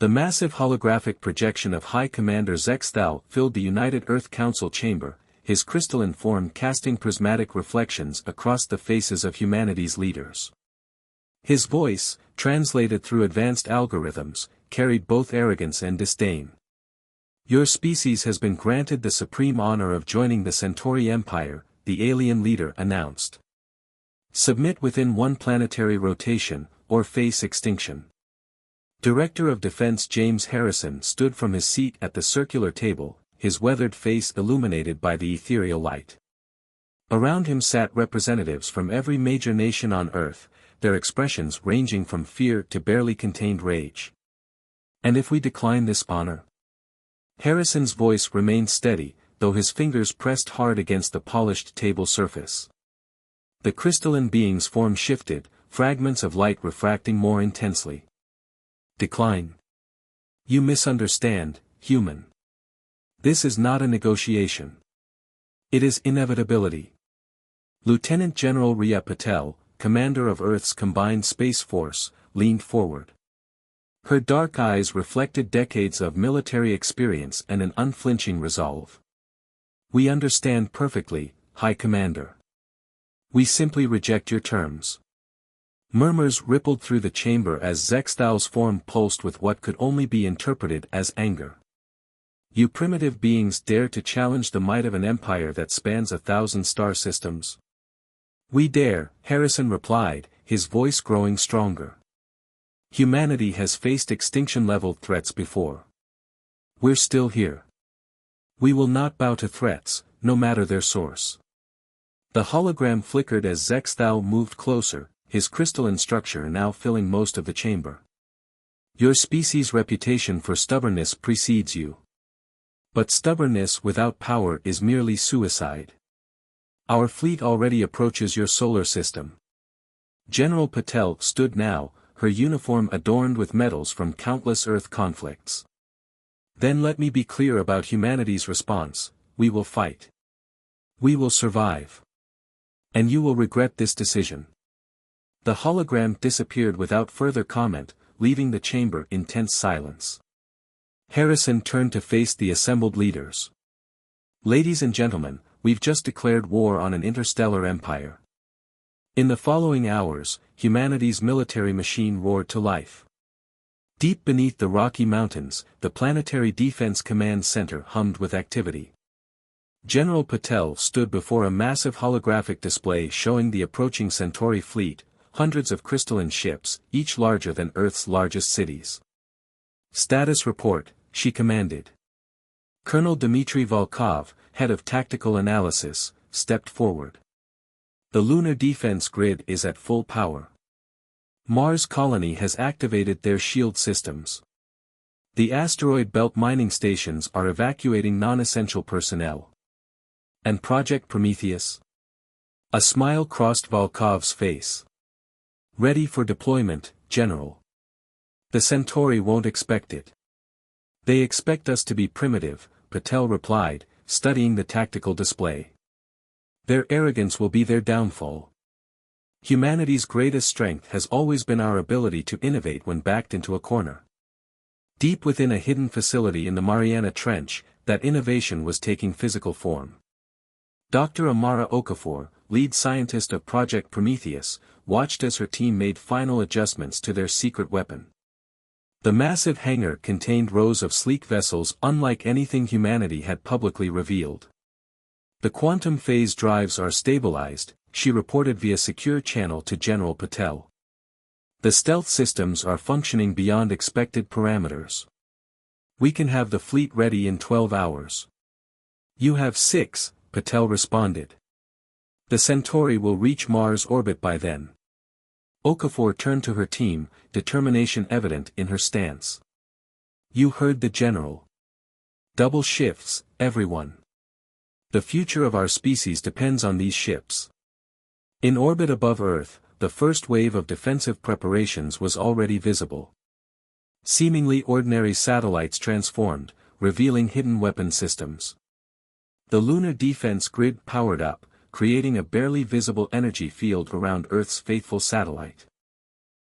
The massive holographic projection of High Commander Zexthal filled the United Earth Council chamber, his crystalline form casting prismatic reflections across the faces of humanity's leaders. His voice, translated through advanced algorithms, carried both arrogance and disdain. Your species has been granted the supreme honor of joining the Centauri Empire, the alien leader announced. Submit within one planetary rotation, or face extinction. Director of Defense James Harrison stood from his seat at the circular table, his weathered face illuminated by the ethereal light. Around him sat representatives from every major nation on Earth, their expressions ranging from fear to barely contained rage. And if we decline this honor? Harrison's voice remained steady, though his fingers pressed hard against the polished table surface. The crystalline being's form shifted, fragments of light refracting more intensely. Decline. You misunderstand, human. This is not a negotiation. It is inevitability. Lieutenant General Rhea Patel, commander of Earth's combined space force, leaned forward. Her dark eyes reflected decades of military experience and an unflinching resolve. We understand perfectly, High Commander. We simply reject your terms. Murmurs rippled through the chamber as Zexthal's form pulsed with what could only be interpreted as anger. You primitive beings dare to challenge the might of an empire that spans 1,000 star systems? We dare, Harrison replied, his voice growing stronger. Humanity has faced extinction-level threats before. We're still here. We will not bow to threats, no matter their source. The hologram flickered as Zexthal moved closer, his crystalline structure now filling most of the chamber. Your species' reputation for stubbornness precedes you. But stubbornness without power is merely suicide. Our fleet already approaches your solar system. General Patel stood now, her uniform adorned with medals from countless Earth conflicts. Then let me be clear about humanity's response: we will fight. We will survive. And you will regret this decision. The hologram disappeared without further comment, leaving the chamber in tense silence. Harrison turned to face the assembled leaders. Ladies and gentlemen, we've just declared war on an interstellar empire. In the following hours, humanity's military machine roared to life. Deep beneath the Rocky Mountains, the Planetary Defense Command Center hummed with activity. General Patel stood before a massive holographic display showing the approaching Centauri fleet, hundreds of crystalline ships, each larger than Earth's largest cities. Status report, she commanded. Colonel Dmitry Volkov, head of tactical analysis, stepped forward. The lunar defense grid is at full power. Mars colony has activated their shield systems. The asteroid belt mining stations are evacuating non-essential personnel. And Project Prometheus? A smile crossed Volkov's face. Ready for deployment, General. The Centauri won't expect it. They expect us to be primitive, Patel replied, studying the tactical display. Their arrogance will be their downfall. Humanity's greatest strength has always been our ability to innovate when backed into a corner. Deep within a hidden facility in the Mariana Trench, that innovation was taking physical form. Dr. Amara Okafor, lead scientist of Project Prometheus, watched as her team made final adjustments to their secret weapon. The massive hangar contained rows of sleek vessels unlike anything humanity had publicly revealed. The quantum phase drives are stabilized, she reported via secure channel to General Patel. The stealth systems are functioning beyond expected parameters. We can have the fleet ready in 12 hours. You have 6, Patel responded. The Centauri will reach Mars orbit by then. Okafor turned to her team, determination evident in her stance. You heard the general. Double shifts, everyone. The future of our species depends on these ships. In orbit above Earth, the first wave of defensive preparations was already visible. Seemingly ordinary satellites transformed, revealing hidden weapon systems. The lunar defense grid powered up, creating a barely visible energy field around Earth's faithful satellite.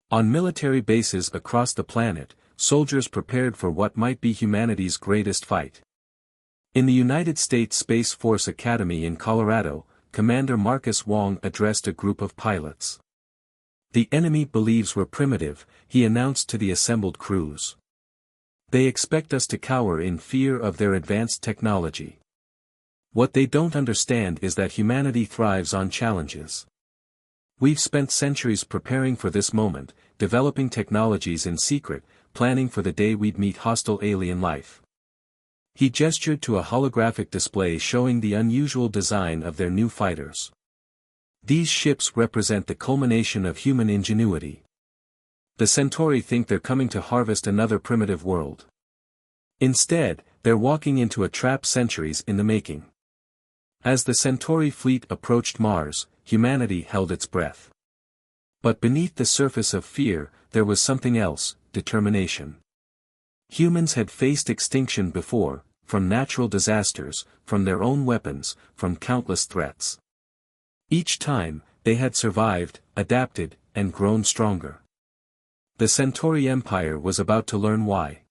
On military bases across the planet, soldiers prepared for what might be humanity's greatest fight. In the United States Space Force Academy in Colorado, Commander Marcus Wong addressed a group of pilots. "The enemy believes we're primitive," he announced to the assembled crews. "They expect us to cower in fear of their advanced technology. What they don't understand is that humanity thrives on challenges. We've spent centuries preparing for this moment, developing technologies in secret, planning for the day we'd meet hostile alien life." He gestured to a holographic display showing the unusual design of their new fighters. "These ships represent the culmination of human ingenuity. The Centauri think they're coming to harvest another primitive world. Instead, they're walking into a trap centuries in the making." As the Centauri fleet approached Mars, humanity held its breath. But beneath the surface of fear, there was something else: determination. Humans had faced extinction before, from natural disasters, from their own weapons, from countless threats. Each time, they had survived, adapted, and grown stronger. The Centauri Empire was about to learn why.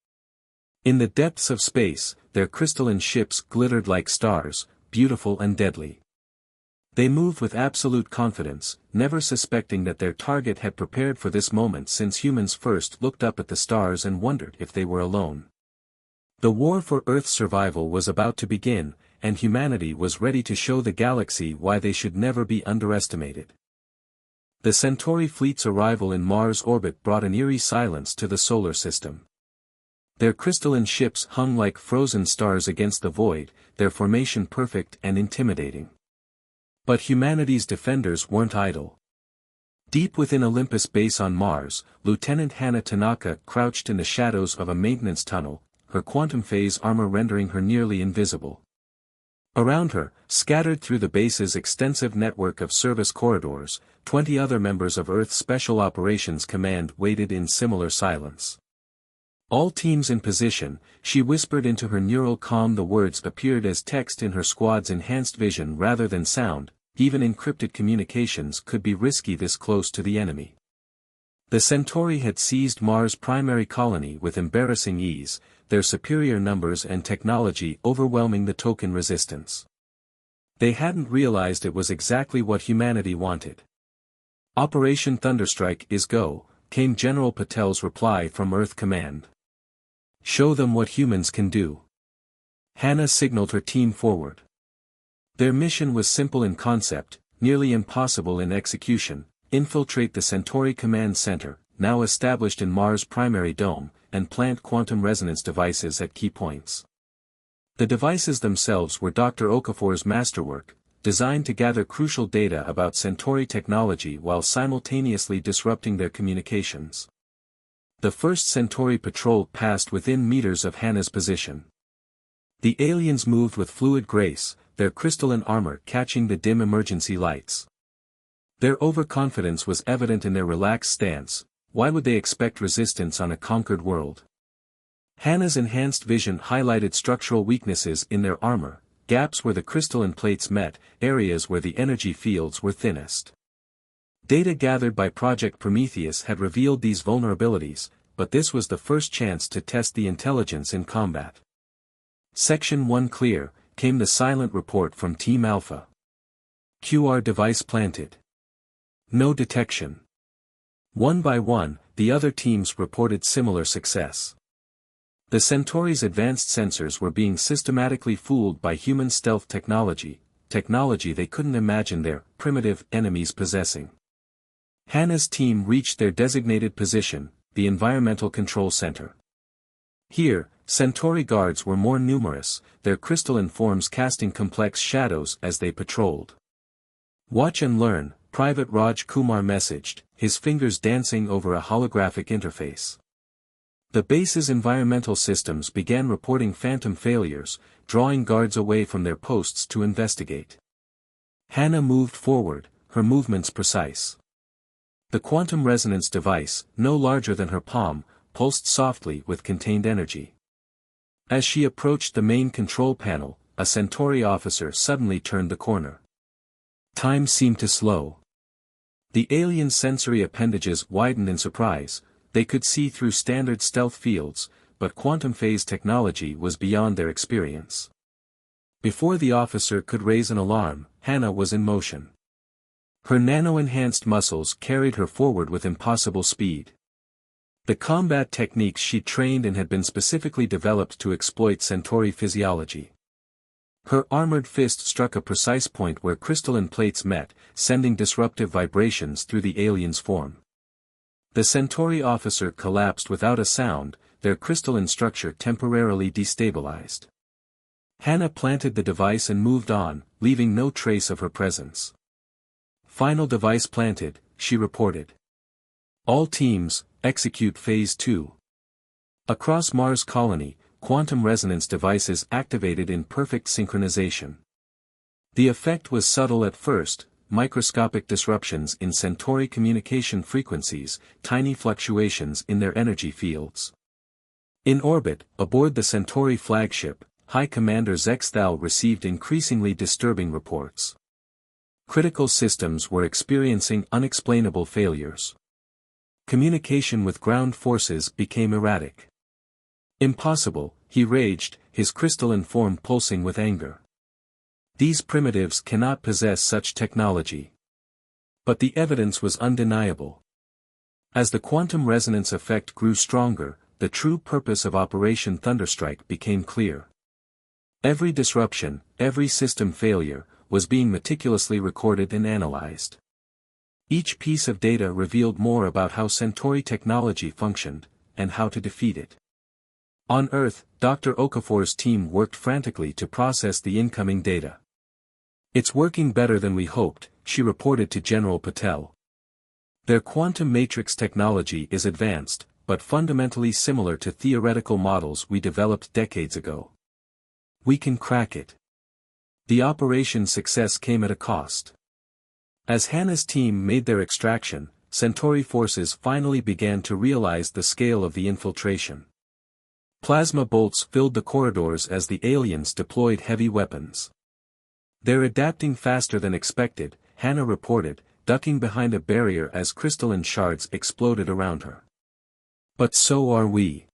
In the depths of space, their crystalline ships glittered like stars, beautiful and deadly. They moved with absolute confidence, never suspecting that their target had prepared for this moment since humans first looked up at the stars and wondered if they were alone. The war for Earth's survival was about to begin, and humanity was ready to show the galaxy why they should never be underestimated. The Centauri fleet's arrival in Mars' orbit brought an eerie silence to the solar system. Their crystalline ships hung like frozen stars against the void, their formation perfect and intimidating. But humanity's defenders weren't idle. Deep within Olympus Base on Mars, Lieutenant Hannah Tanaka crouched in the shadows of a maintenance tunnel, her quantum phase armor rendering her nearly invisible. Around her, scattered through the base's extensive network of service corridors, 20 other members of Earth's Special Operations Command waited in similar silence. "All teams in position," she whispered into her neural comm. The words appeared as text in her squad's enhanced vision rather than sound. Even encrypted communications could be risky this close to the enemy. The Centauri had seized Mars' primary colony with embarrassing ease, their superior numbers and technology overwhelming the token resistance. They hadn't realized it was exactly what humanity wanted. "Operation Thunderstrike is go," came General Patel's reply from Earth Command. "Show them what humans can do." Hannah signaled her team forward. Their mission was simple in concept, nearly impossible in execution: infiltrate the Centauri Command Center, now established in Mars' primary dome, and plant quantum resonance devices at key points. The devices themselves were Dr. Okafor's masterwork, designed to gather crucial data about Centauri technology while simultaneously disrupting their communications. The first Centauri patrol passed within meters of Hannah's position. The aliens moved with fluid grace, their crystalline armor catching the dim emergency lights. Their overconfidence was evident in their relaxed stance. Why would they expect resistance on a conquered world? Hannah's enhanced vision highlighted structural weaknesses in their armor, gaps where the crystalline plates met, areas where the energy fields were thinnest. Data gathered by Project Prometheus had revealed these vulnerabilities, but this was the first chance to test the intelligence in combat. Section 1 clear, came the silent report from Team Alpha. QR device planted. No detection. One by one, the other teams reported similar success. The Centauri's advanced sensors were being systematically fooled by human stealth technology they couldn't imagine their primitive enemies possessing. Hannah's team reached their designated position, the Environmental Control Center. Here, Centauri guards were more numerous, their crystalline forms casting complex shadows as they patrolled. "Watch and learn," Private Raj Kumar messaged, his fingers dancing over a holographic interface. The base's environmental systems began reporting phantom failures, drawing guards away from their posts to investigate. Hannah moved forward, her movements precise. The quantum resonance device, no larger than her palm, pulsed softly with contained energy. As she approached the main control panel, a Centauri officer suddenly turned the corner. Time seemed to slow. The alien sensory appendages widened in surprise, they could see through standard stealth fields, but quantum phase technology was beyond their experience. Before the officer could raise an alarm, Hannah was in motion. Her nano-enhanced muscles carried her forward with impossible speed. The combat techniques she trained in had been specifically developed to exploit Centauri physiology. Her armored fist struck a precise point where crystalline plates met, sending disruptive vibrations through the alien's form. The Centauri officer collapsed without a sound, their crystalline structure temporarily destabilized. Hannah planted the device and moved on, leaving no trace of her presence. Final device planted, she reported. All teams, execute Phase 2. Across Mars colony, quantum resonance devices activated in perfect synchronization. The effect was subtle at first, microscopic disruptions in Centauri communication frequencies, tiny fluctuations in their energy fields. In orbit, aboard the Centauri flagship, High Commander Zexthal received increasingly disturbing reports. Critical systems were experiencing unexplainable failures. Communication with ground forces became erratic. Impossible, he raged, his crystalline form pulsing with anger. These primitives cannot possess such technology. But the evidence was undeniable. As the quantum resonance effect grew stronger, the true purpose of Operation Thunderstrike became clear. Every disruption, every system failure, was being meticulously recorded and analyzed. Each piece of data revealed more about how Centauri technology functioned, and how to defeat it. On Earth, Dr. Okafor's team worked frantically to process the incoming data. "It's working better than we hoped," she reported to General Patel. "Their quantum matrix technology is advanced, but fundamentally similar to theoretical models we developed decades ago. We can crack it." The operation's success came at a cost. As Hannah's team made their extraction, Centauri forces finally began to realize the scale of the infiltration. Plasma bolts filled the corridors as the aliens deployed heavy weapons. "They're adapting faster than expected," Hannah reported, ducking behind a barrier as crystalline shards exploded around her. "But so are we."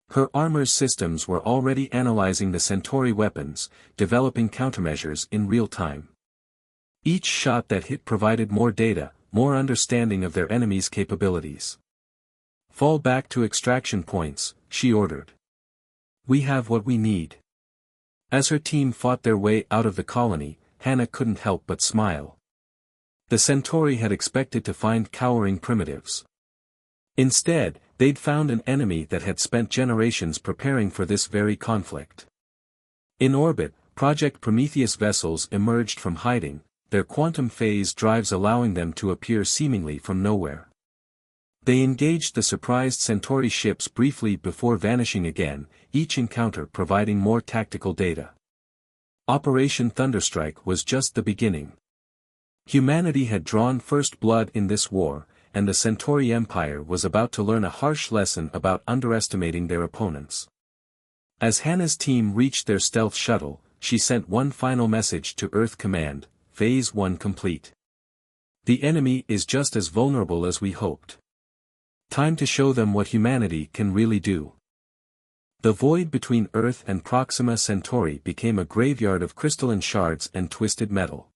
Her armor's systems were already analyzing the Centauri weapons, developing countermeasures in real time. Each shot that hit provided more data, more understanding of their enemy's capabilities. "Fall back to extraction points," she ordered. "We have what we need." As her team fought their way out of the colony, Hannah couldn't help but smile. The Centauri had expected to find cowering primitives. Instead, they'd found an enemy that had spent generations preparing for this very conflict. In orbit, Project Prometheus vessels emerged from hiding, their quantum phase drives allowing them to appear seemingly from nowhere. They engaged the surprised Centauri ships briefly before vanishing again, each encounter providing more tactical data. Operation Thunderstrike was just the beginning. Humanity had drawn first blood in this war, and the Centauri Empire was about to learn a harsh lesson about underestimating their opponents. As Hannah's team reached their stealth shuttle, she sent one final message to Earth Command: Phase 1 complete. The enemy is just as vulnerable as we hoped. Time to show them what humanity can really do. The void between Earth and Proxima Centauri became a graveyard of crystalline shards and twisted metal.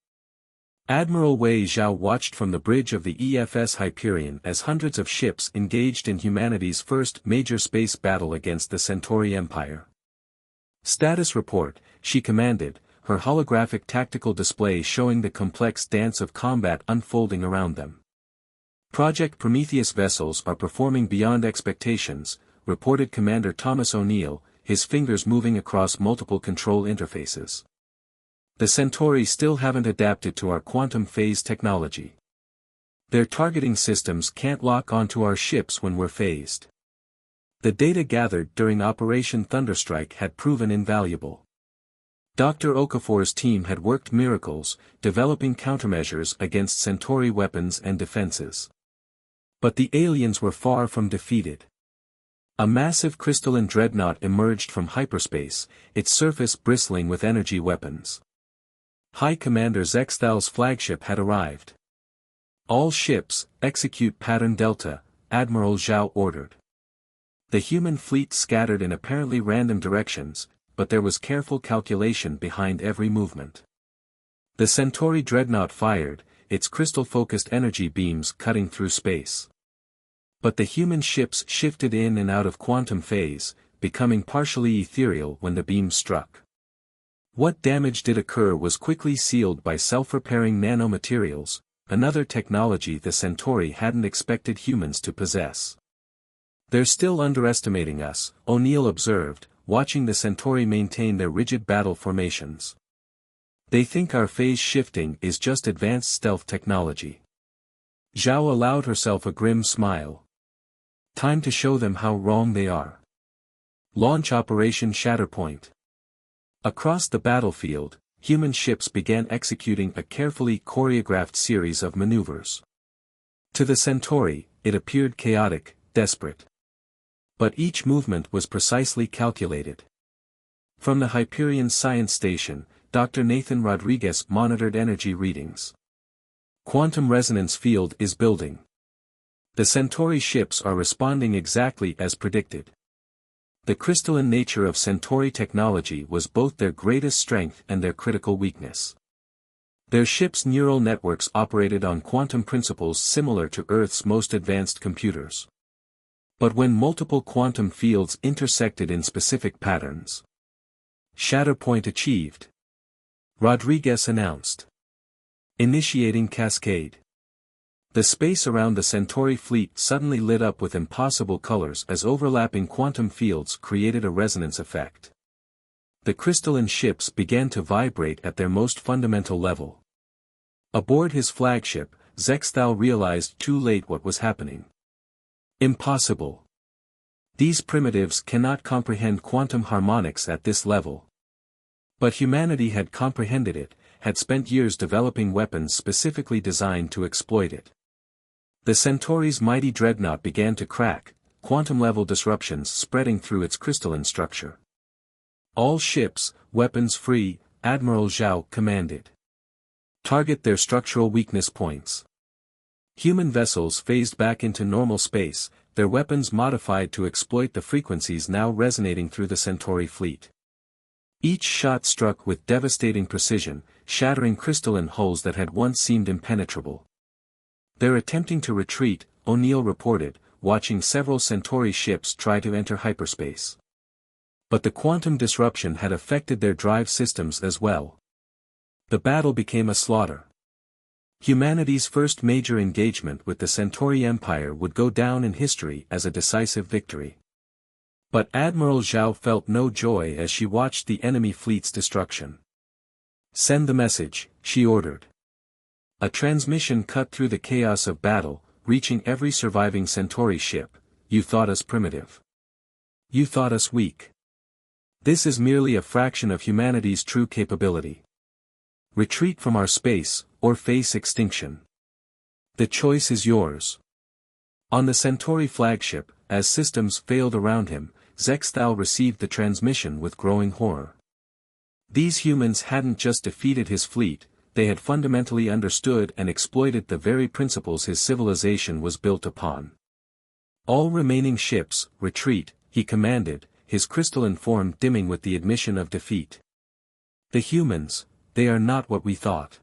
Admiral Wei Zhao watched from the bridge of the EFS Hyperion as hundreds of ships engaged in humanity's first major space battle against the Centauri Empire. "Status report," she commanded, her holographic tactical display showing the complex dance of combat unfolding around them. "Project Prometheus vessels are performing beyond expectations," reported Commander Thomas O'Neill, his fingers moving across multiple control interfaces. "The Centauri still haven't adapted to our quantum phase technology. Their targeting systems can't lock onto our ships when we're phased." The data gathered during Operation Thunderstrike had proven invaluable. Dr. Okafor's team had worked miracles, developing countermeasures against Centauri weapons and defenses. But the aliens were far from defeated. A massive crystalline dreadnought emerged from hyperspace, its surface bristling with energy weapons. High Commander Zexthal's flagship had arrived. "All ships, execute Pattern Delta," Admiral Zhao ordered. The human fleet scattered in apparently random directions, but there was careful calculation behind every movement. The Centauri dreadnought fired, its crystal-focused energy beams cutting through space. But the human ships shifted in and out of quantum phase, becoming partially ethereal when the beams struck. What damage did occur was quickly sealed by self-repairing nanomaterials, another technology the Centauri hadn't expected humans to possess. "They're still underestimating us," O'Neill observed, watching the Centauri maintain their rigid battle formations. "They think our phase shifting is just advanced stealth technology." Zhao allowed herself a grim smile. "Time to show them how wrong they are." Launch Operation Shatterpoint. Across the battlefield, human ships began executing a carefully choreographed series of maneuvers. To the Centauri, it appeared chaotic, desperate. But each movement was precisely calculated. From the Hyperion Science Station, Dr. Nathan Rodriguez monitored energy readings. "Quantum resonance field is building. The Centauri ships are responding exactly as predicted." The crystalline nature of Centauri technology was both their greatest strength and their critical weakness. Their ships' neural networks operated on quantum principles similar to Earth's most advanced computers. But when multiple quantum fields intersected in specific patterns, Shatterpoint achieved. Rodriguez announced. Initiating cascade. The space around the Centauri fleet suddenly lit up with impossible colors as overlapping quantum fields created a resonance effect. The crystalline ships began to vibrate at their most fundamental level. Aboard his flagship, Zexthal realized too late what was happening. Impossible. These primitives cannot comprehend quantum harmonics at this level. But humanity had comprehended it, had spent years developing weapons specifically designed to exploit it. The Centauri's mighty dreadnought began to crack, quantum-level disruptions spreading through its crystalline structure. "All ships, weapons free," Admiral Zhao commanded. "Target their structural weakness points." Human vessels phased back into normal space, their weapons modified to exploit the frequencies now resonating through the Centauri fleet. Each shot struck with devastating precision, shattering crystalline hulls that had once seemed impenetrable. "They're attempting to retreat," O'Neill reported, watching several Centauri ships try to enter hyperspace. But the quantum disruption had affected their drive systems as well. The battle became a slaughter. Humanity's first major engagement with the Centauri Empire would go down in history as a decisive victory. But Admiral Zhao felt no joy as she watched the enemy fleet's destruction. "Send the message," she ordered. A transmission cut through the chaos of battle, reaching every surviving Centauri ship. "You thought us primitive. You thought us weak. This is merely a fraction of humanity's true capability. Retreat from our space, or face extinction. The choice is yours." On the Centauri flagship, as systems failed around him, Zexthal received the transmission with growing horror. These humans hadn't just defeated his fleet, they had fundamentally understood and exploited the very principles his civilization was built upon. "All remaining ships, retreat," he commanded, his crystalline form dimming with the admission of defeat. "The humans, they are not what we thought."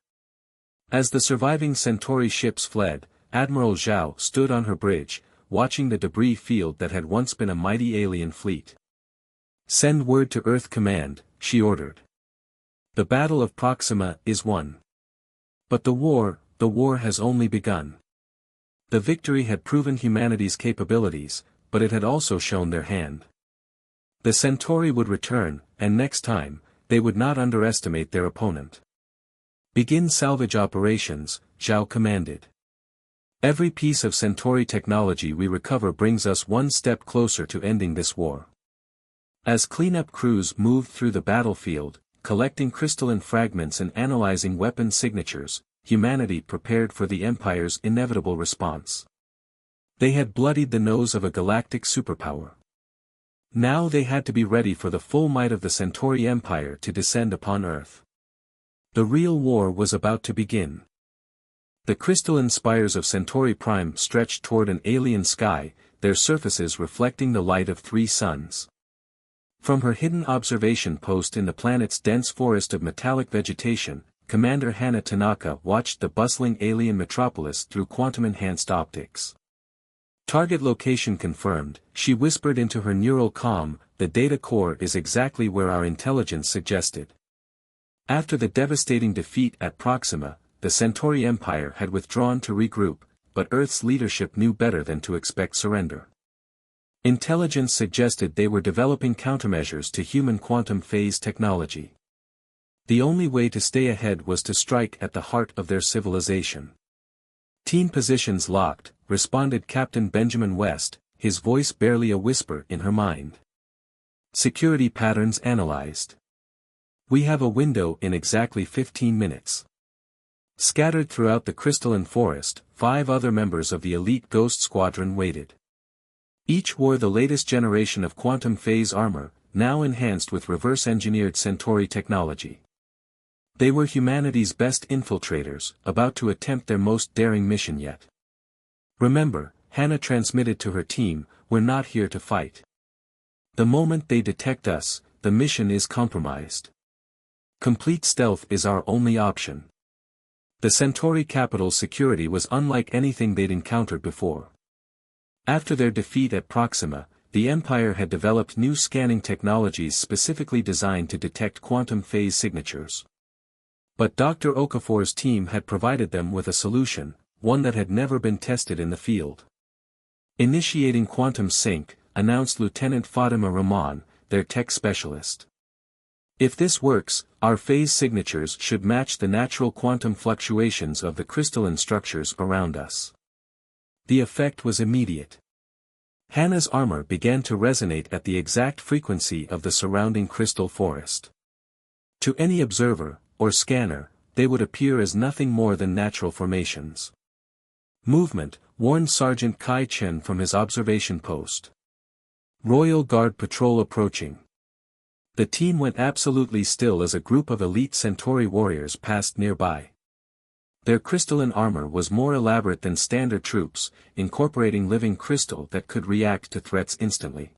As the surviving Centauri ships fled, Admiral Zhao stood on her bridge, watching the debris field that had once been a mighty alien fleet. "Send word to Earth Command," she ordered. "The Battle of Proxima is won. But the war has only begun." The victory had proven humanity's capabilities, but it had also shown their hand. The Centauri would return, and next time, they would not underestimate their opponent. "Begin salvage operations," Zhao commanded. "Every piece of Centauri technology we recover brings us one step closer to ending this war." As cleanup crews moved through the battlefield, collecting crystalline fragments and analyzing weapon signatures, humanity prepared for the Empire's inevitable response. They had bloodied the nose of a galactic superpower. Now they had to be ready for the full might of the Centauri Empire to descend upon Earth. The real war was about to begin. The crystalline spires of Centauri Prime stretched toward an alien sky, their surfaces reflecting the light of 3 suns. From her hidden observation post in the planet's dense forest of metallic vegetation, Commander Hana Tanaka watched the bustling alien metropolis through quantum-enhanced optics. Target location confirmed, she whispered into her neural comm, the data core is exactly where our intelligence suggested. After the devastating defeat at Proxima, the Centauri Empire had withdrawn to regroup, but Earth's leadership knew better than to expect surrender. Intelligence suggested they were developing countermeasures to human quantum phase technology. The only way to stay ahead was to strike at the heart of their civilization. "Team positions locked," responded Captain Benjamin West, his voice barely a whisper in her mind. "Security patterns analyzed. We have a window in exactly 15 minutes. Scattered throughout the crystalline forest, 5 other members of the elite Ghost Squadron waited. Each wore the latest generation of quantum phase armor, now enhanced with reverse-engineered Centauri technology. They were humanity's best infiltrators, about to attempt their most daring mission yet. "Remember," Hannah transmitted to her team, "we're not here to fight. The moment they detect us, the mission is compromised. Complete stealth is our only option." The Centauri capital's security was unlike anything they'd encountered before. After their defeat at Proxima, the Empire had developed new scanning technologies specifically designed to detect quantum phase signatures. But Dr. Okafor's team had provided them with a solution, one that had never been tested in the field. "Initiating quantum sync," announced Lieutenant Fatima Rahman, their tech specialist. "If this works, our phase signatures should match the natural quantum fluctuations of the crystalline structures around us." The effect was immediate. Hannah's armor began to resonate at the exact frequency of the surrounding crystal forest. To any observer, or scanner, they would appear as nothing more than natural formations. "Movement," warned Sergeant Kai Chen from his observation post. "Royal Guard patrol approaching." The team went absolutely still as a group of elite Centauri warriors passed nearby. Their crystalline armor was more elaborate than standard troops, incorporating living crystal that could react to threats instantly.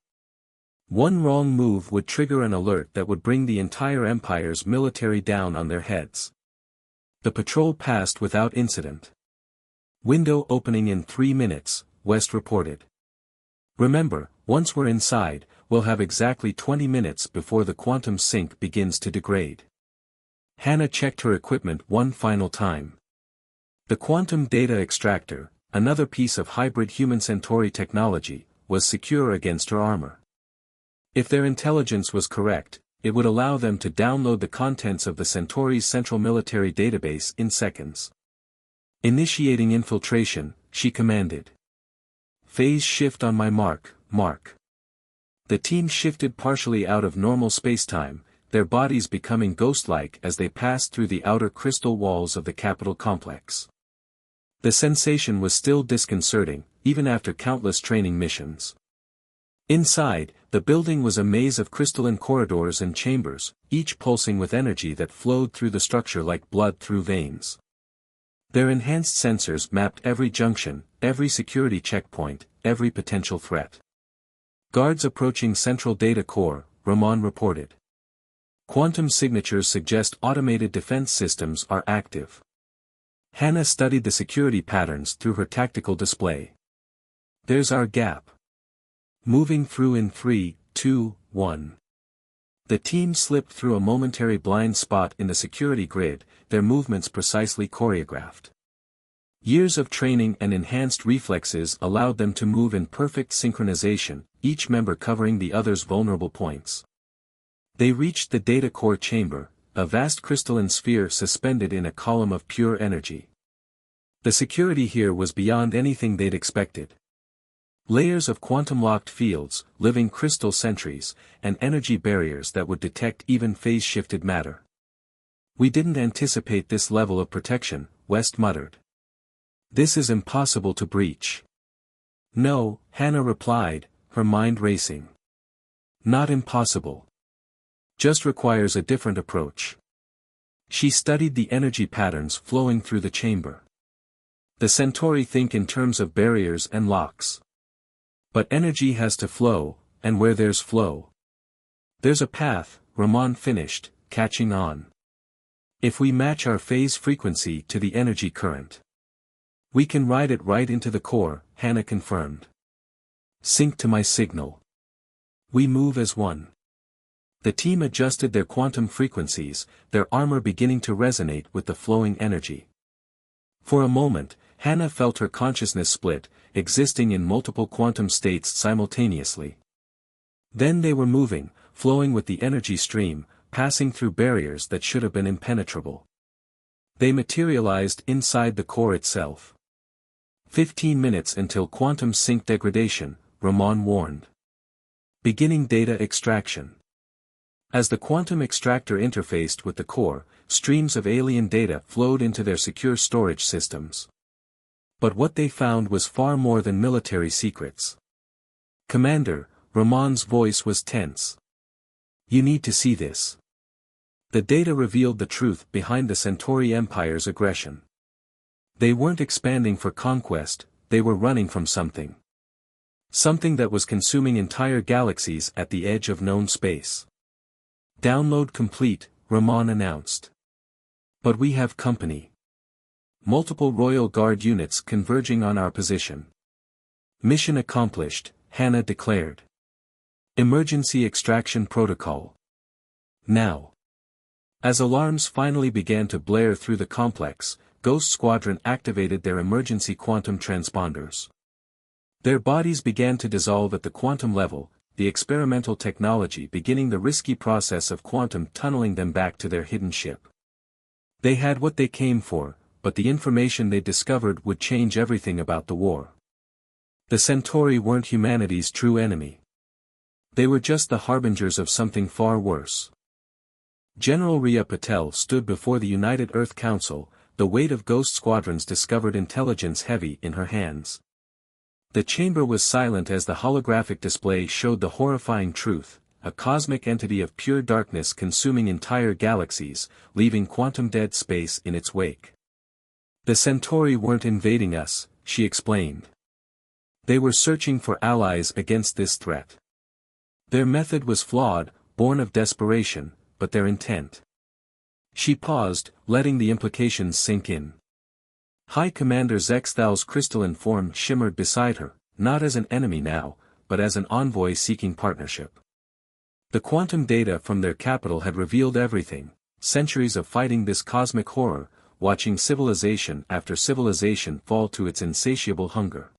One wrong move would trigger an alert that would bring the entire Empire's military down on their heads. The patrol passed without incident. "Window opening in 3 minutes, West reported. "Remember, once we're inside, we'll have exactly 20 minutes before the quantum sync begins to degrade." Hannah checked her equipment one final time. The quantum data extractor, another piece of hybrid human Centauri technology, was secure against her armor. If their intelligence was correct, it would allow them to download the contents of the Centauri's central military database in seconds. "Initiating infiltration," she commanded. "Phase shift on my mark." The team shifted partially out of normal spacetime, their bodies becoming ghost-like as they passed through the outer crystal walls of the capital complex. The sensation was still disconcerting, even after countless training missions. Inside, the building was a maze of crystalline corridors and chambers, each pulsing with energy that flowed through the structure like blood through veins. Their enhanced sensors mapped every junction, every security checkpoint, every potential threat. "Guards approaching Central Data Core," Rahman reported. "Quantum signatures suggest automated defense systems are active." Hannah studied the security patterns through her tactical display. "There's our gap. Moving through in 3, 2, 1. The team slipped through a momentary blind spot in the security grid, their movements precisely choreographed. Years of training and enhanced reflexes allowed them to move in perfect synchronization, each member covering the other's vulnerable points. They reached the data core chamber, a vast crystalline sphere suspended in a column of pure energy. The security here was beyond anything they'd expected. Layers of quantum-locked fields, living crystal sentries, and energy barriers that would detect even phase-shifted matter. "We didn't anticipate this level of protection," West muttered. "This is impossible to breach." "No," Hannah replied, her mind racing. "Not impossible. Just requires a different approach." She studied the energy patterns flowing through the chamber. The Centauri think in terms of barriers and locks. But energy has to flow, and where there's flow, there's a path, Ramon finished, catching on. If we match our phase frequency to the energy current, we can ride it right into the core, Hannah confirmed. Sync to my signal. We move as one. The team adjusted their quantum frequencies, their armor beginning to resonate with the flowing energy. For a moment, Hannah felt her consciousness split, existing in multiple quantum states simultaneously. Then they were moving, flowing with the energy stream, passing through barriers that should have been impenetrable. They materialized inside the core itself. 15 minutes until quantum sync degradation, Ramon warned. Beginning data extraction. As the quantum extractor interfaced with the core, streams of alien data flowed into their secure storage systems. But what they found was far more than military secrets. Commander, Ramon's voice was tense. You need to see this. The data revealed the truth behind the Centauri Empire's aggression. They weren't expanding for conquest, they were running from something. Something that was consuming entire galaxies at the edge of known space. Download complete, Ramon announced. But we have company. Multiple Royal Guard units converging on our position. Mission accomplished, Hannah declared. Emergency extraction protocol. Now. As alarms finally began to blare through the complex, Ghost Squadron activated their emergency quantum transponders. Their bodies began to dissolve at the quantum level, the experimental technology beginning the risky process of quantum tunneling them back to their hidden ship. They had what they came for, but the information they discovered would change everything about the war. The Centauri weren't humanity's true enemy. They were just the harbingers of something far worse. General Rhea Patel stood before the United Earth Council, the weight of Ghost Squadron's discovered intelligence heavy in her hands. The chamber was silent as the holographic display showed the horrifying truth, a cosmic entity of pure darkness consuming entire galaxies, leaving quantum-dead space in its wake. The Centauri weren't invading us, she explained. They were searching for allies against this threat. Their method was flawed, born of desperation, but their intent. She paused, letting the implications sink in. High Commander Zexthal's crystalline form shimmered beside her, not as an enemy now, but as an envoy seeking partnership. The quantum data from their capital had revealed everything, centuries of fighting this cosmic horror, watching civilization after civilization fall to its insatiable hunger.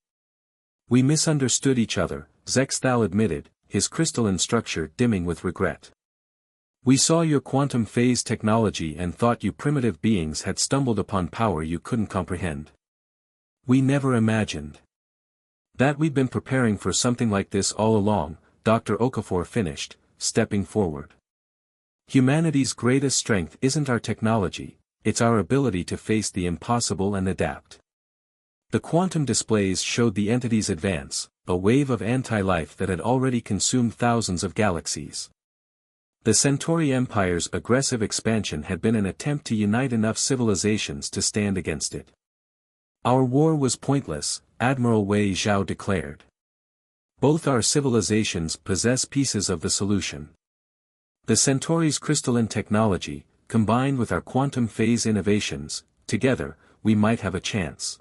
We misunderstood each other, Zexthal admitted, his crystalline structure dimming with regret. We saw your quantum phase technology and thought you primitive beings had stumbled upon power you couldn't comprehend. We never imagined that we'd been preparing for something like this all along, Dr. Okafor finished, stepping forward. Humanity's greatest strength isn't our technology, it's our ability to face the impossible and adapt. The quantum displays showed the entity's advance, a wave of anti-life that had already consumed thousands of galaxies. The Centauri Empire's aggressive expansion had been an attempt to unite enough civilizations to stand against it. Our war was pointless, Admiral Wei Zhao declared. Both our civilizations possess pieces of the solution. The Centauri's crystalline technology, combined with our quantum phase innovations, together, we might have a chance.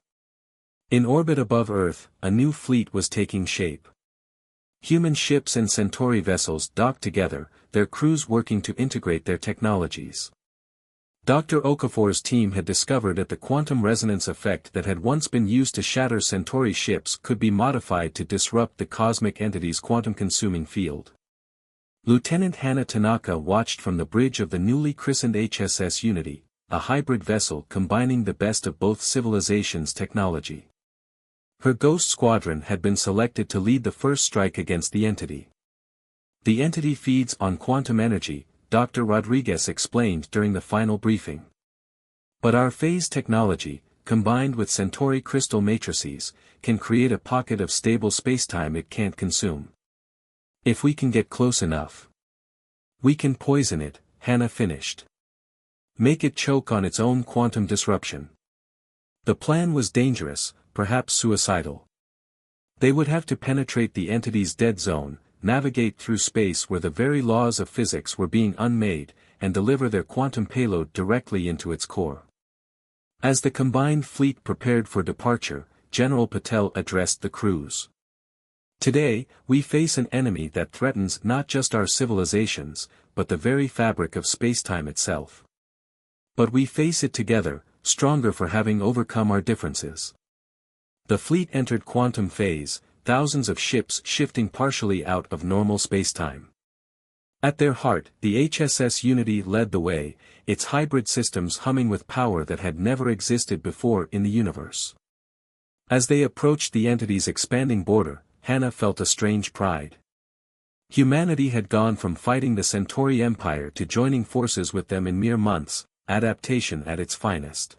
In orbit above Earth, a new fleet was taking shape. Human ships and Centauri vessels docked together, their crews working to integrate their technologies. Dr. Okafor's team had discovered that the quantum resonance effect that had once been used to shatter Centauri ships could be modified to disrupt the cosmic entity's quantum-consuming field. Lieutenant Hannah Tanaka watched from the bridge of the newly christened HSS Unity, a hybrid vessel combining the best of both civilizations' technology. Her Ghost Squadron had been selected to lead the first strike against the entity. The entity feeds on quantum energy, Dr. Rodriguez explained during the final briefing. But our phase technology, combined with Centauri crystal matrices, can create a pocket of stable spacetime it can't consume. If we can get close enough, we can poison it, Hannah finished. Make it choke on its own quantum disruption. The plan was dangerous, perhaps suicidal. They would have to penetrate the entity's dead zone, navigate through space where the very laws of physics were being unmade, and deliver their quantum payload directly into its core. As the combined fleet prepared for departure, General Patel addressed the crews. Today, we face an enemy that threatens not just our civilizations, but the very fabric of spacetime itself. But we face it together, stronger for having overcome our differences. The fleet entered quantum phase, thousands of ships shifting partially out of normal spacetime. At their heart, the HSS Unity led the way, its hybrid systems humming with power that had never existed before in the universe. As they approached the entity's expanding border, Hannah felt a strange pride. Humanity had gone from fighting the Centauri Empire to joining forces with them in mere months, adaptation at its finest.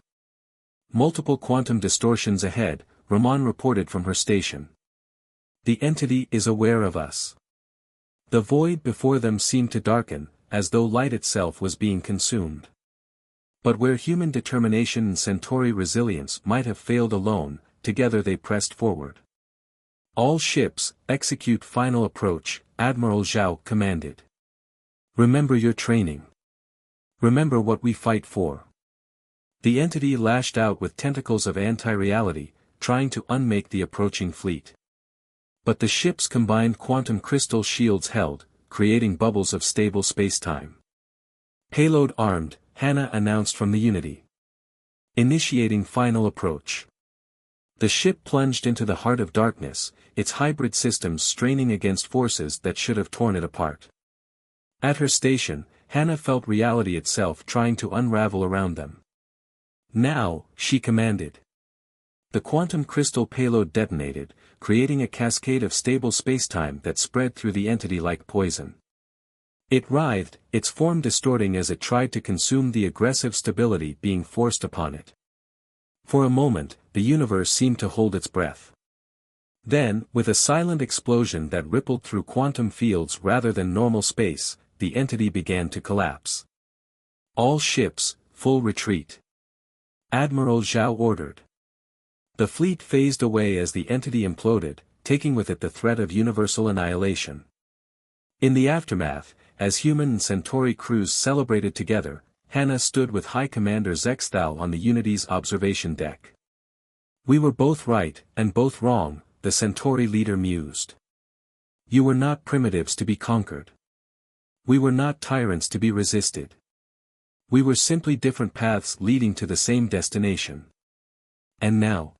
Multiple quantum distortions ahead, Ramon reported from her station. The entity is aware of us. The void before them seemed to darken, as though light itself was being consumed. But where human determination and Centauri resilience might have failed alone, together they pressed forward. All ships, execute final approach, Admiral Zhao commanded. Remember your training. Remember what we fight for. The entity lashed out with tentacles of anti-reality, trying to unmake the approaching fleet. But the ship's combined quantum crystal shields held, creating bubbles of stable spacetime. Payload armed, Hannah announced from the Unity. Initiating final approach. The ship plunged into the heart of darkness, its hybrid systems straining against forces that should have torn it apart. At her station, Hannah felt reality itself trying to unravel around them. Now, she commanded. The quantum crystal payload detonated, creating a cascade of stable spacetime that spread through the entity like poison. It writhed, its form distorting as it tried to consume the aggressive stability being forced upon it. For a moment, the universe seemed to hold its breath. Then, with a silent explosion that rippled through quantum fields rather than normal space, the entity began to collapse. All ships, full retreat. Admiral Zhao ordered. The fleet phased away as the entity imploded, taking with it the threat of universal annihilation. In the aftermath, as human and Centauri crews celebrated together, Hannah stood with High Commander Zexthal on the Unity's observation deck. We were both right, and both wrong, the Centauri leader mused. You were not primitives to be conquered. We were not tyrants to be resisted. We were simply different paths leading to the same destination. And now?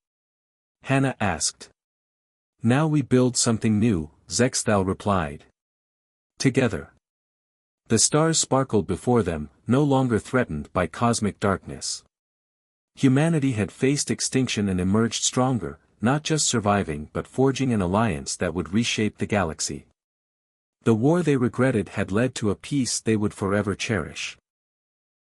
Hannah asked. Now we build something new, Zexthal replied. Together. The stars sparkled before them, no longer threatened by cosmic darkness. Humanity had faced extinction and emerged stronger, not just surviving but forging an alliance that would reshape the galaxy. The war they regretted had led to a peace they would forever cherish.